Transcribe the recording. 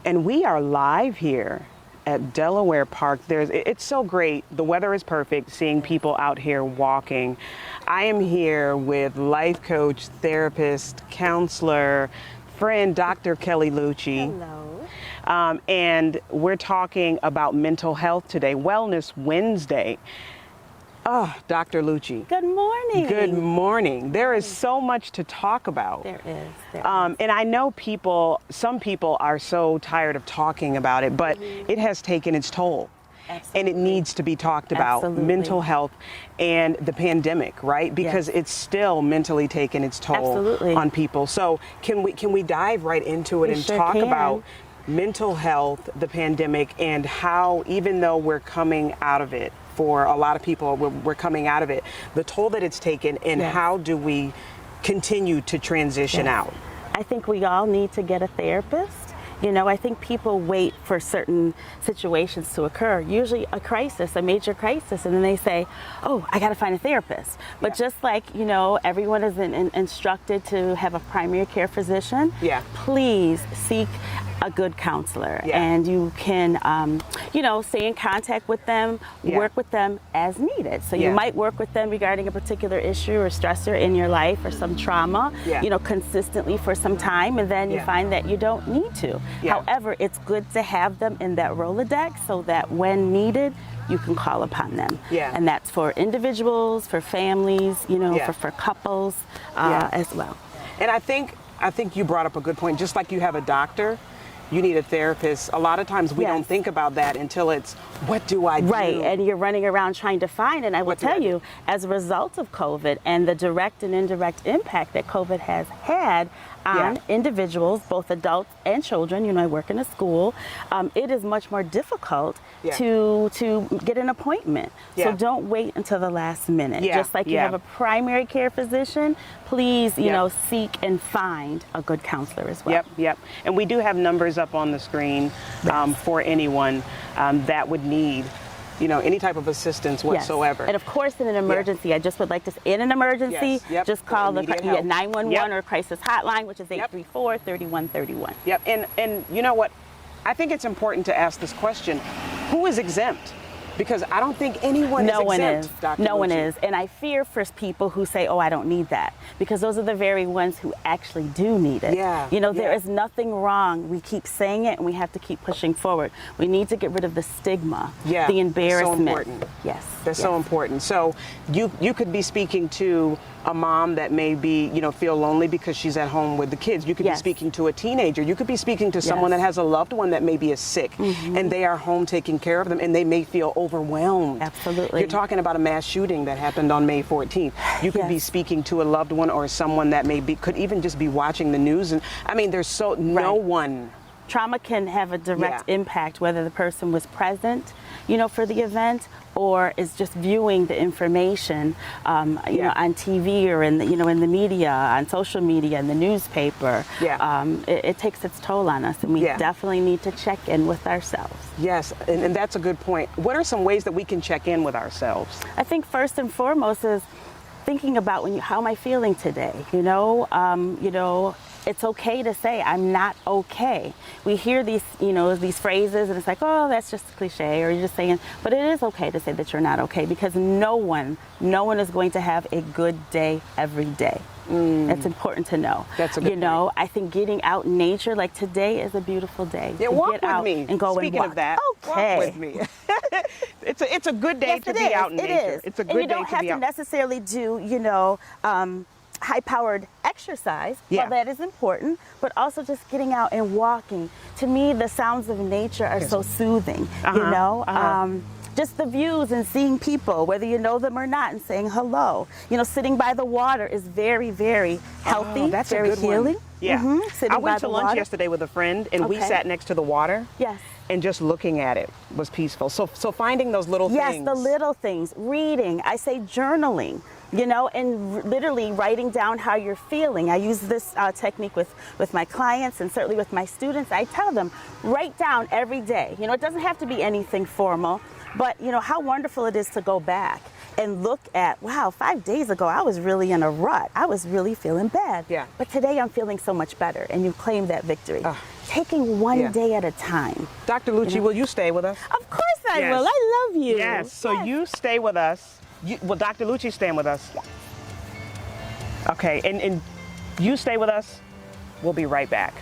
And we are live here at Delaware Park. It's so great. The weather is perfect, seeing people out here walking. I am here with life coach, therapist, counselor, friend, Dr. Kelly Lucci. Hello. And we're talking about mental health today, Wellness Wednesday. Oh, Dr. Lucci. Good morning. Good morning. There is so much to talk about. There is. And I know some people are so tired of talking about it, but it has taken its toll. Absolutely. And it needs to be talked about. Absolutely. Mental health and the pandemic, right? Because it's still mentally taking its toll Absolutely. on people. So can we dive right into it and sure talk can. about mental health, the pandemic, and how, even though we're coming out of it, for a lot of people, we're coming out of it, the toll that it's taken, and how do we continue to transition out? I think we all need to get a therapist. You know, I think people wait for certain situations to occur, usually a crisis, a major crisis, and then they say, oh, I got to find a therapist. But just like, you know, everyone is instructed to have a primary care physician, please seek a good counselor. And you can, you know, stay in contact with them, work with them as needed. So you might work with them regarding a particular issue or stressor in your life or some trauma, you know, consistently for some time, and then you find that you don't need to. However, it's good to have them in that Rolodex so that when needed, you can call upon them. And that's for individuals, for families, you know, for couples as well. And I think you brought up a good point. Just like you have a doctor, you need a therapist. A lot of times we don't think about that until it's, what do I do? Right, and you're running around trying to find, and I will tell you, as a result of COVID and the direct and indirect impact that COVID has had on individuals, both adults and children, you know, I work in a school, it is much more difficult to get an appointment. So don't wait until the last minute. Just like you have a primary care physician, please, you know, seek and find a good counselor as well. Yep. And we do have numbers up on the screen for anyone that would need, you know, any type of assistance whatsoever. And of course, in an emergency, I just would like to say, in an emergency, just call the 911 or crisis hotline, which is 834-3131. And you know what? I think it's important to ask this question: who is exempt? Because I don't think anyone is exempt, Dr. No one Lucci. is. And I fear for people who say, oh, I don't need that. Because those are the very ones who actually do need it. You know, there is nothing wrong. We keep saying it and we have to keep pushing forward. We need to get rid of the stigma, the embarrassment. So important. That's so important. So you could be speaking to a mom that may be, you know, feel lonely because she's at home with the kids. You could be speaking to a teenager. You could be speaking to someone that has a loved one that maybe is sick and they are home taking care of them, and they may feel overwhelmed. Absolutely. You're talking about a mass shooting that happened on May 14th. You could be speaking to a loved one or someone that could even just be watching the news. And I mean, there's no one. Trauma can have a direct impact, whether the person was present, you know, for the event, or is just viewing the information, you know, on TV or in the media, on social media, in the newspaper. It takes its toll on us, and we definitely need to check in with ourselves. Yes, and that's a good point. What are some ways that we can check in with ourselves? I think first and foremost is thinking about how am I feeling today? You know, it's okay to say I'm not okay. We hear these phrases, and it's like, oh, that's just a cliche, or you're just saying, but it is okay to say that you're not okay, because no one is going to have a good day every day. That's important to know. That's a good point. I think getting out in nature, like today is a beautiful day. Walk get out with me. And go Speaking and walk. of that, okay. Walk with me. It's a good day to be out in nature. It is. It's a good and you day don't to have be to out. necessarily do, you know, high-powered exercise. Well, that is important, but also just getting out and walking. To me, the sounds of nature are so soothing. You know. Just the views and seeing people, whether you know them or not, and saying hello. You know, sitting by the water is very, very healthy. That's very a good healing. One. I went to lunch water. yesterday with a friend, and we sat next to the water. And just looking at it was peaceful. So finding those little things. Yes, the little things. Reading. I say journaling. You know, and literally writing down how you're feeling. I use this technique with my clients, and certainly with my students. I tell them, write down every day. You know, it doesn't have to be anything formal, but you know how wonderful it is to go back and look at, wow, 5 days ago I was really in a rut. I was really feeling bad. Yeah. But today I'm feeling so much better, and you claim that victory. taking one day at a time. Dr. Lucci, will you stay with us? Of course I will. I love you. Yes. So you stay with us. Well, Dr. Lucci staying with us. Okay. And you stay with us. We'll be right back.